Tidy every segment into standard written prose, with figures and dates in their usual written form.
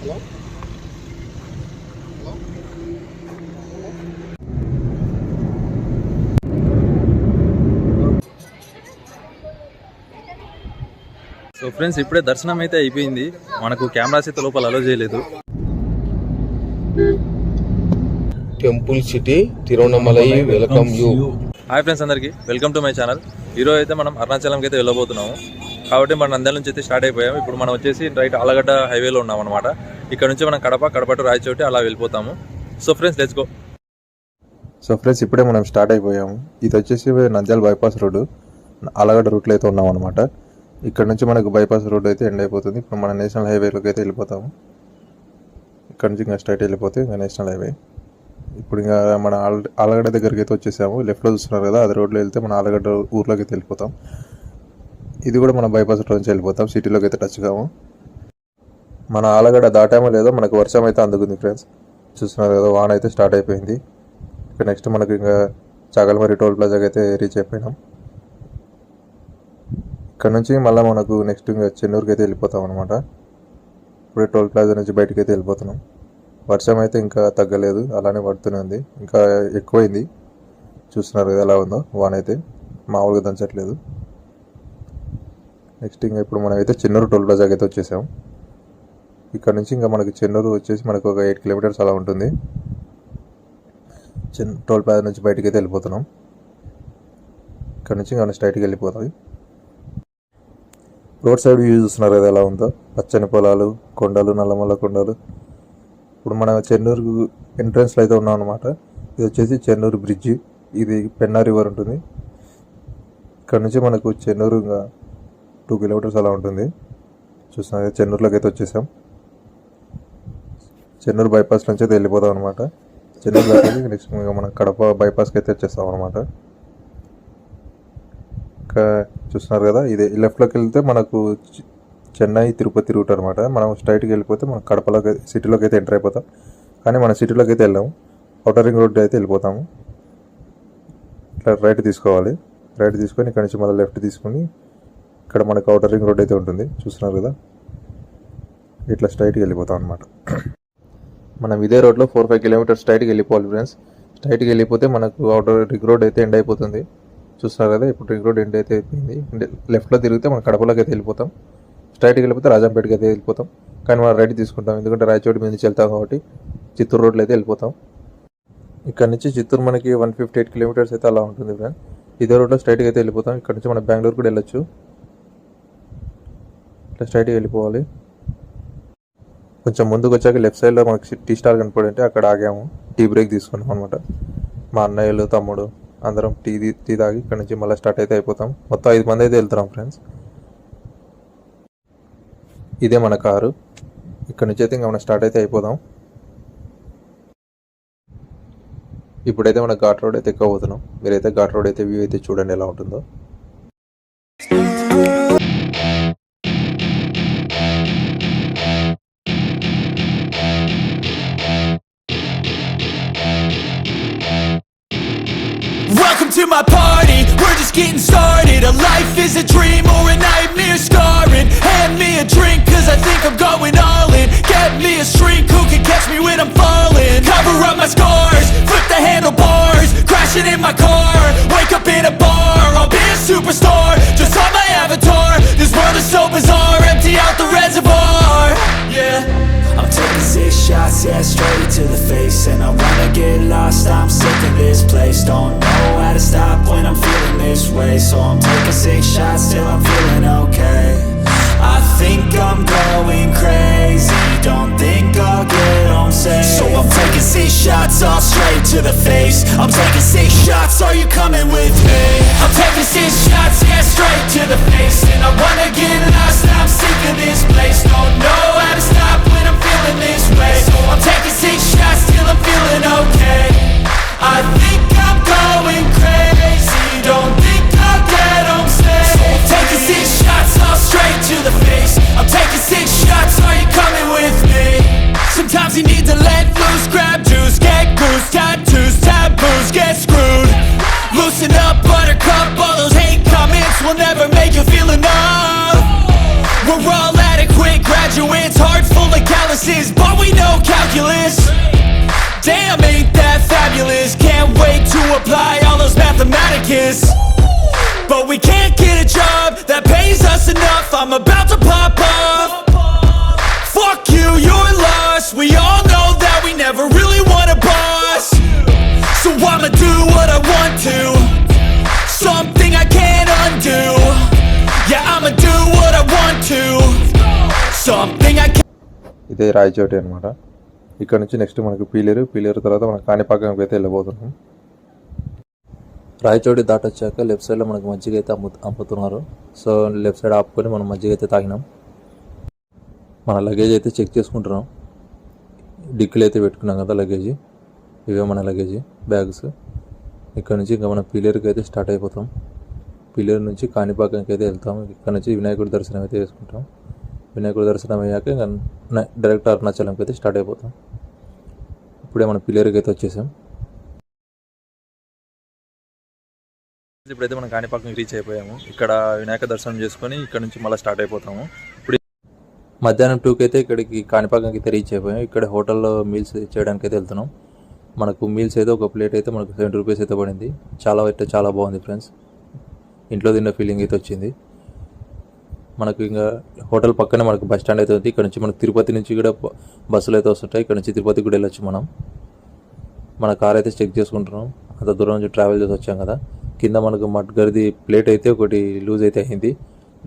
So friends, ఇప్పుడే దర్శనం అయితే అయిపోయింది. మనకు కెమెరాస్ అయితే లోపల అలో చేయలేదు. Temple city Tiruvannamalai welcome you. Hi friends, అందరికీ వెల్కమ్ టు మై ఛానల్. ఈరోజు అయితే మనం అరుణాచలంకి అయితే వెళ్ళబోతున్నాము. కాబట్టి మనం నంద్యాల నుంచి అయితే స్టార్ట్ అయిపోయాము. ఇప్పుడు మనం వచ్చేసి రైట్ ఆలగడ్డ హైవేలో ఉన్నాం అనమాట. ఇక్కడ నుంచి మనం కడప టు రాయచోటి అలా వెళ్ళిపోతాము. So friends, let's go. So friends, ఇప్పుడే మనం స్టార్ట్ అయిపోయాము. ఇది వచ్చేసి నంద్యాల బైపాస్ రోడ్డు, ఆలగడ్డ రూట్లో అయితే ఉన్నాం అనమాట. ఇక్కడ నుంచి మనకు బైపాస్ రోడ్ అయితే ఎండ్ అయిపోతుంది. ఇప్పుడు మన నేషనల్ హైవేలోకి అయితే వెళ్ళిపోతాము. ఇక్కడ నుంచి ఇంకా స్ట్రైట్ వెళ్ళిపోతే ఇంకా నేషనల్ హైవే. ఇప్పుడు ఇంకా మన ఆలగడ్డ దగ్గరికి అయితే వచ్చేసాము. లెఫ్ట్లో చూస్తున్నారు కదా, అది రోడ్లో వెళ్తే మన ఆలగడ్డ ఊర్లోకి అయితే వెళ్ళిపోతాం. ఇది కూడా మన బైపాస్ రోడ్ నుంచి వెళ్ళిపోతాం. సిటీలోకి అయితే టచ్ కాము. మన ఆలగడ్డ దాటామో లేదో మనకు వర్షం అయితే అందుకుంది ఫ్రెండ్స్. చూస్తున్నారు కదా, వాన అయితే స్టార్ట్ అయిపోయింది. ఇక నెక్స్ట్ మనకు ఇంకా చాగల్మరి టోల్ ప్లాజాకి అయితే రీచ్ అయిపోయినాం. ఇక్కడ నుంచి మళ్ళీ మనకు నెక్స్ట్ ఇంకా చెన్నూరుకి అయితే వెళ్ళిపోతాం అనమాట. ఇప్పుడే టోల్ ప్లాజా నుంచి బయటకు అయితే వెళ్ళిపోతున్నాం. వర్షం అయితే ఇంకా తగ్గలేదు, అలానే పడుతూనే ఉంది. ఇంకా ఎక్కువైంది. చూస్తున్నారు కదా ఎలా ఉందో, వాన అయితే మామూలుగా దంచట్లేదు. నెక్స్ట్ ఇంకా ఇప్పుడు మనం అయితే చెన్నూరు టోల్ ప్లాజాకి అయితే వచ్చేసాం. ఇక్కడ నుంచి ఇంకా మనకి చెన్నూరు వచ్చేసి మనకు ఒక 8 కిలోమీటర్స్ అలా ఉంటుంది. టోల్ ప్లాజా నుంచి బయటకు అయితే వెళ్ళిపోతున్నాం. ఇక్కడ నుంచి ఇంకా స్ట్రైట్కి వెళ్ళిపోతుంది. రోడ్ సైడ్ వ్యూ చూస్తున్నారు కదా ఎలా ఉందో, పచ్చని పొలాలు, కొండలు, నల్లమల్ల కొండలు. ఇప్పుడు మన చెన్నూరు ఎంట్రన్స్లో అయితే ఉన్నాం అనమాట. ఇది వచ్చేసి చెన్నూరు బ్రిడ్జి. ఇది పెన్నా రివర్ ఉంటుంది. ఇక్కడ నుంచి మనకు చెన్నూరు ఇంకా 2 కిలోమీటర్స్ అలా ఉంటుంది. చూస్తున్నారు కదా, చెన్నూరులోకి అయితే వచ్చేసాం. చెన్నూరు బైపాస్ నుంచి అయితే వెళ్ళిపోతాం అనమాట. చెన్నూరు దాటి నెక్స్ట్ ఇంకా మనం కడప బైపాస్కి అయితే వచ్చేస్తాం అనమాట. ఇంకా చూస్తున్నారు కదా, ఇది లెఫ్ట్లోకి వెళ్తే మనకు చెన్నై తిరుపతి రూట్ అనమాట. మనం స్ట్రైట్కి వెళ్ళిపోతే మనం కడపలోకి సిటీలోకి అయితే ఎంటర్ అయిపోతాం. కానీ మన సిటీలోకి అయితే వెళ్ళాము, అవుటర్ రింగ్ రోడ్ అయితే వెళ్ళిపోతాము. ఇట్లా రైట్ తీసుకోవాలి. రైట్ తీసుకొని ఇక్కడ నుంచి మళ్ళీ లెఫ్ట్ తీసుకొని ఇక్కడ మనకు అవుటర్ రింగ్ రోడ్ అయితే ఉంటుంది. చూస్తున్నారు కదా, ఇట్లా స్ట్రైట్కి వెళ్ళిపోతాం అనమాట. మనం ఇదే రోడ్లో 4-5 కిలోమీటర్స్ స్ట్రైట్కి వెళ్ళిపోవాలి ఫ్రెండ్స్. స్ట్రైట్కి వెళ్ళిపోతే మనకు అవుటర్ రింగ్ రోడ్ అయితే ఎండ్ అయిపోతుంది. చూస్తున్నారు కదా, ఇప్పుడు రింగ్ రోడ్ ఎండ్ అయితే అయిపోయింది. లెఫ్ట్లో తిరిగితే మనం కడపలోకి అయితే వెళ్ళిపోతాం. స్ట్రైట్కి వెళ్ళిపోతే రాజంపేటకి అయితే వెళ్ళిపోతాం. కానీ మనం రైట్ తీసుకుంటాం, ఎందుకంటే రాయచోటి మీద నుంచి వెళ్తాం కాబట్టి చిత్తూరు రోడ్లో అయితే వెళ్ళిపోతాం. ఇక్కడ నుంచి చిత్తూరు మనకి 158 కిలోమీటర్స్ అయితే అలా ఉంటుంది ఫ్రెండ్. ఇదే రోడ్లో స్ట్రైట్కి అయితే వెళ్ళిపోతాం. ఇక్కడ నుంచి మనం బెంగళూరు కూడా వెళ్ళొచ్చు. ఇట్లా స్ట్రైట్గా వెళ్ళిపోవాలి. కొంచెం ముందుకు వచ్చాక లెఫ్ట్ సైడ్లో మనకి టీ స్టాల్ కనపడంటే అక్కడ ఆగాము. టీ బ్రేక్ తీసుకున్నాం అనమాట. మా అన్నయ్యలు, తమ్ముడు అందరం టీ తాగి ఇక్కడ నుంచి మళ్ళీ స్టార్ట్ అయితే అయిపోతాం. మొత్తం 5 మంది అయితే వెళ్తున్నాం ఫ్రెండ్స్. ఇదే మన కారు. ఇక్కడ నుంచి అయితే ఇంకా మనం స్టార్ట్ అయితే అయిపోదాం. ఇప్పుడైతే మన ఘాట్ రోడ్ అయితే ఎక్కబోతున్నాం. మీరైతే ఘాట్ రోడ్ అయితే వ్యూ అయితే చూడండి ఎలా ఉంటుందో. Welcome to my party, we're just getting started. A life is a dream or a nightmare scarring. Hand me a drink cause I think I'm going all in. Get me a shrink who can catch me when I'm falling. Cover up my scars, flip the handlebars. Crashing in my car, wake up in a bar. I'll be a superstar, just on my avatar. This world is so bizarre, empty out the reservoir. Yeah, I'm taking 6 shots, yeah, straight to the face. And I wanna get lost, I'm sick of this place. Don't know how to stop when I'm feeling this way. So I'm taking 6 shots till I'm feeling okay. I think I'm going crazy, don't think I'll get home safe. So I'm taking 6 shots, all straight to the face. I'm taking 6 shots, are you coming with me? I'm taking 6 shots, yeah, straight to the face. And I wanna get lost, I'm sick of this place. Don't know how to stop when I'm feeling this way. So I'm taking 6 shots till I'm feeling okay. I think I'm going crazy, don't think I'll get home safe. So I'm taking 6 shots, all straight to the face. I'm taking 6 shots, are you coming with me? Sometimes you need to let loose, grab juice, get goose, tattoos, taboos, get screwed. Loosen up, buttercup, all those hate comments will never make you feel enough. We're all adequate, focus. But we can't get a job that pays us enough. I'm about to pop off. Fuck you, you're lost. We all know that we never really want a boss. So I'ma do what I want to, something I can't undo. Yeah, I'ma do what I want to, something I can't. ఇదే రాయచోటి అనమాట. ఇక్కడ నుంచి next మనకు పీలేరు తర్వాత మనం కాణిపాకంకి అయితే వెళ్ళబోతున్నాం. Rayachoti దాటొచ్చాక left సైడ్లో మనకు మజ్జిగ అయితే అమ్ముతున్నారు. సో లెఫ్ట్ సైడ్ ఆపుకొని మనం మజ్జిగ అయితే తాగినాం. మన లగేజ్ అయితే చెక్ చేసుకుంటున్నాం. డిక్కీలు అయితే పెట్టుకున్నాం కదా లగేజ్, ఇవే మన లగేజ్ బ్యాగ్స్. ఇక్కడ నుంచి ఇంకా మనం పీలేరుకి అయితే స్టార్ట్ అయిపోతాం. పీలేరు నుంచి కాణిపాకంకి అయితే వెళ్తాం. ఇక్కడ నుంచి వినాయకుడి దర్శనం అయితే చేసుకుంటాం. వినాయకుడి దర్శనం అయ్యాక ఇంకా డైరెక్ట్ అరుణాచలంకి అయితే స్టార్ట్ అయిపోతాం. ఇప్పుడే మనం పీలేరుకి అయితే వచ్చేసాం. ఇప్పుడైతే మనం కాణిపాకం రీచ్ అయిపోయాము. ఇక్కడ వినాయక దర్శనం చేసుకొని ఇక్కడ నుంచి మళ్ళీ స్టార్ట్ అయిపోతాము. ఇప్పుడు మధ్యాహ్నం 2కి అయితే ఇక్కడికి కాణిపాకంకి అయితే రీచ్ అయిపోయాము. ఇక్కడ హోటల్లో మీల్స్ చేయడానికి అయితే వెళ్తున్నాం. మనకు మీల్స్ అయితే ఒక ప్లేట్ అయితే మనకు 70 రూపీస్ అయితే పడింది. చాలా బాగుంది ఫ్రెండ్స్. ఇంట్లో తిన్న ఫీలింగ్ అయితే వచ్చింది. మనకు ఇంకా హోటల్ పక్కనే మనకు బస్ స్టాండ్ అయితే ఉంది. ఇక్కడ నుంచి మనకు తిరుపతి నుంచి కూడా బస్సులు అయితే వస్తుంటాయి. ఇక్కడ నుంచి తిరుపతికి కూడా వెళ్ళొచ్చు మనం. మన కార్ అయితే చెక్ చేసుకుంటున్నాం. అంత దూరం నుంచి ట్రావెల్ చేసి వచ్చాం కదా. కింద మనకు మడ్గర్ది ప్లేట్ అయితే ఒకటి లూజ్ అయితే అయింది.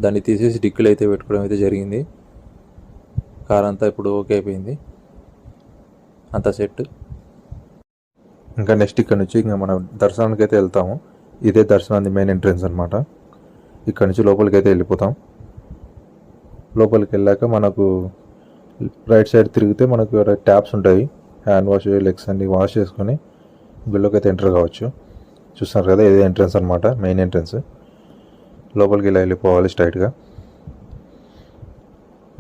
దాన్ని తీసేసి డిక్కీలు అయితే పెట్టుకోవడం అయితే జరిగింది. కార్ అంతా ఇప్పుడు ఓకే అయిపోయింది, అంతా సెట్. ఇంకా నెక్స్ట్ ఇక్కడ నుంచి ఇంకా మనం దర్శనానికి అయితే వెళ్తాము. ఇదే దర్శనానికి మెయిన్ ఎంట్రన్స్ అనమాట. ఇక్కడ నుంచి లోపలికి అయితే వెళ్ళిపోతాం. లోపలికి వెళ్ళాక మనకు రైట్ సైడ్ తిరిగితే మనకు ట్యాప్స్ ఉంటాయి. హ్యాండ్ వాష్, లెగ్స్ అన్ని వాష్ చేసుకొని గుళ్ళోకి అయితే ఎంటర్ కావచ్చు. చూస్తున్నారు కదా, ఇదే ఎంట్రన్స్ అనమాట, మెయిన్ ఎంట్రన్స్. లోపలికి ఇలా వెళ్ళిపోవాలి స్ట్రైట్గా.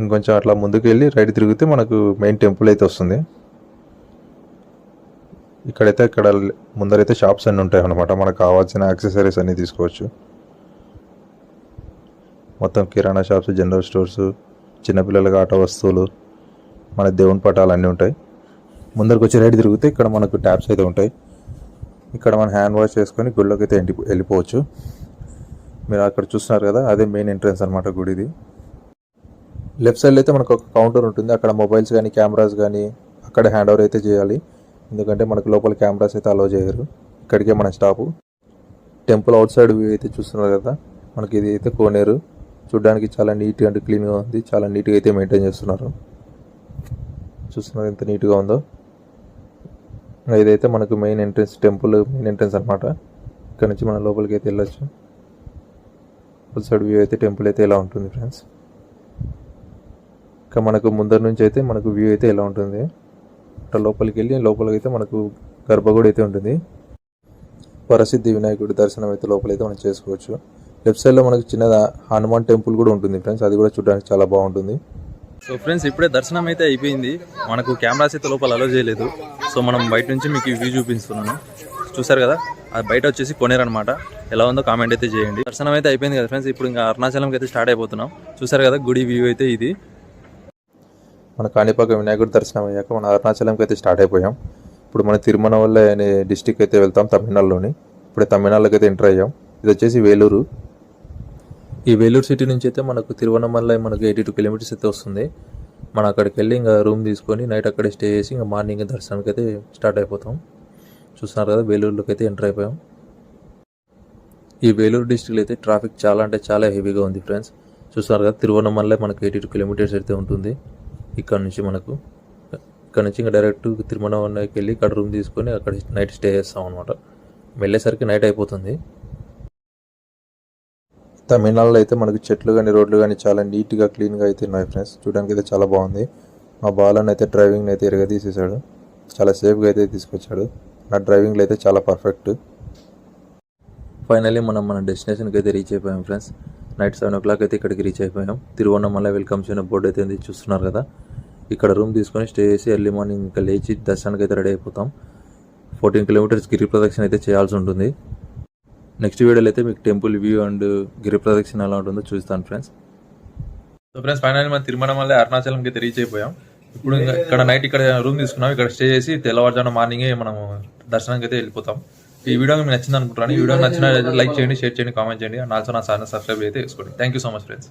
ఇంకొంచెం అట్లా ముందుకు వెళ్ళి రైట్ తిరిగితే మనకు మెయిన్ టెంపుల్ అయితే వస్తుంది. ఇక్కడ ముందరైతే షాప్స్ అన్నీ ఉంటాయి అన్నమాట. మనకు కావాల్సిన యాక్సెసరీస్ అన్నీ తీసుకోవచ్చు. మొత్తం కిరాణా షాప్స్, జనరల్ స్టోర్స్, చిన్నపిల్లలకి ఆట వస్తువులు, మన దేవుని పటాలు అన్నీ ఉంటాయి. ముందరికి వచ్చి రైట్ తిరిగితే ఇక్కడ మనకు ట్యాప్స్ అయితే ఉంటాయి. ఇక్కడ మనం హ్యాండ్ వాష్ చేసుకొని గుళ్ళోకి అయితే వెళ్ళిపోవచ్చు. మీరు అక్కడ చూస్తున్నారు కదా, అదే మెయిన్ ఎంట్రన్స్ అనమాట గుడిది. లెఫ్ట్ సైడ్లో అయితే మనకు ఒక కౌంటర్ ఉంటుంది. అక్కడ మొబైల్స్ కానీ కెమెరాస్ కానీ అక్కడ హ్యాండ్ ఓవర్ అయితే చేయాలి. ఎందుకంటే మనకు లోపల కెమెరాస్ అయితే అలౌ చేయరు. ఇక్కడికే మన stop. Temple out side view అయితే చూస్తున్నారు కదా, మనకి ఇది అయితే కోనేరు. చూడడానికి చాలా నీట్గా అండ్ క్లీన్గా ఉంది. చాలా నీట్గా అయితే మెయింటైన్ చేస్తున్నారు. చూస్తున్నారు ఎంత నీట్గా ఉందో. ఇదైతే మనకు main entrance, temple main entrance అనమాట. ఇక్కడ నుంచి మన లోపలికి అయితే వెళ్ళొచ్చు. అవుట్ సైడ్ వ్యూ అయితే టెంపుల్ అయితే ఇలా ఉంటుంది ఫ్రెండ్స్. ఇంకా మనకు ముందర నుంచి అయితే మనకు వ్యూ అయితే ఇలా ఉంటుంది. అట్లా లోపలికి వెళ్ళి లోపలికి అయితే మనకు గర్భగుడి అయితే ఉంటుంది. వరసిద్ధి వినాయకుడి దర్శనం అయితే లోపలైతే మనం చేసుకోవచ్చు. లెఫ్ట్ సైడ్లో మనకు చిన్న హనుమాన్ టెంపుల్ కూడా ఉంటుంది ఫ్రెండ్స్. అది కూడా చూడడానికి చాలా బాగుంటుంది. సో ఫ్రెండ్స్, ఇప్పుడే దర్శనం అయితే అయిపోయింది. మనకు కెమెరాస్ అయితే లోపల అలో చేయలేదు. సో మనం బయట నుంచి మీకు వ్యూ చూపిస్తున్నాను. చూసారు కదా, అది బయట వచ్చేసి కోనేరు అనమాట. ఎలా ఉందో కామెంట్ అయితే చేయండి. దర్శనం అయితే అయిపోయింది కదా ఫ్రెండ్స్. ఇప్పుడు ఇంకా అరుణాచలంకి అయితే స్టార్ట్ అయిపోతున్నాం. చూసారు కదా గుడి వ్యూ అయితే ఇది. మన కాణిపాక వినాయకుడి దర్శనం అయ్యాక మన అరుణాచలంకి అయితే స్టార్ట్ అయిపోయాం. ఇప్పుడు మన తిరుమలవల్లై అనే డిస్టిక్ అయితే వెళ్తాం, తమిళనాడులోని. ఇప్పుడే తమిళనాడులోకి అయితే ఎంటర్ అయ్యాం. ఇది వచ్చేసి వేలూరు. ఈ వేలూరు సిటీ నుంచి అయితే మనకు తిరువన్నమలై మనకు 82 కిలోమీటర్స్ అయితే వస్తుంది. మనం అక్కడికి వెళ్ళి ఇంకా రూమ్ తీసుకొని నైట్ అక్కడే స్టే చేసి ఇంకా మార్నింగ్ దర్శనానికి అయితే స్టార్ట్ అయిపోతాం. చూస్తున్నారు కదా, వేలూరులోకి అయితే ఎంటర్ అయిపోయాం. ఈ వేలూరు డిస్ట్రిక్ట్లో అయితే ట్రాఫిక్ చాలా అంటే చాలా హెవీగా ఉంది ఫ్రెండ్స్. చూస్తున్నారు కదా, తిరువన్నమలై మనకు 82 కిలోమీటర్స్ అయితే ఉంటుంది. ఇక్కడ నుంచి ఇంకా డైరెక్ట్ తిరుమలకి వెళ్ళి ఇక్కడ రూమ్ తీసుకొని అక్కడ నైట్ స్టే చేస్తాం అనమాట. వెళ్ళేసరికి నైట్ అయిపోతుంది. తమిళనాడులో అయితే మనకు చెట్లు కానీ రోడ్లు కానీ చాలా నీట్గా క్లీన్గా అయితే ఉన్నాయి ఫ్రెండ్స్. చూడడానికి అయితే చాలా బాగుంది. మా బాలన్ అయితే డ్రైవింగ్ అయితే తీసేసాడు. చాలా సేఫ్గా అయితే తీసుకొచ్చాడు. నా డ్రైవింగ్లో అయితే చాలా పర్ఫెక్ట్. ఫైనల్లీ మనం మన డెస్టినేషన్కి అయితే రీచ్ అయిపోయాం ఫ్రెండ్స్. నైట్ 7 o'clock అయితే ఇక్కడికి రీచ్ అయిపోయాం. తిరువన్నమలై వెల్కమ్స్ అనే బోర్డు అయితే ఉంది, చూస్తున్నారు కదా. ఇక్కడ రూమ్ తీసుకొని స్టే చేసి ఎర్లీ మార్నింగ్ ఇంకా లేచి దర్శనానికి అయితే రెడీ అయిపోతాం. 14 kilometers గిరి ప్రదక్షిణ అయితే చేయాల్సి ఉంటుంది. నెక్స్ట్ వీడియోలో అయితే మీకు టెంపుల్ వ్యూ అండ్ గిరి ప్రదక్షిణ ఎలా ఉంటుందో చూస్తాను ఫ్రెండ్స్. సో ఫ్రెండ్స్, ఫైనల్లీ మనం తిరుమలమలై అరుణాచలంకి అయితే రీచ్ అయిపోయాం. ఇప్పుడు ఇక్కడ నైట్ ఇక్కడ రూమ్ తీసుకున్నాం. ఇక్కడ స్టే చేసి తెల్లవారుజామున మార్నింగే మనం దర్శనానికి అయితే వెళ్ళిపోతాం. ఈ వీడియో మీకు నచ్చింది అనుకుంటున్నాను. ఈ వీడియో నచ్చినట్లయితే లైక్ చేయండి, షేర్ చేయండి, కామెంట్ చేయండి. అండ్ ఆల్సో నా ఛానల్ సబ్స్క్రైబ్ అయితే చేసుకోండి. Thank you so much friends.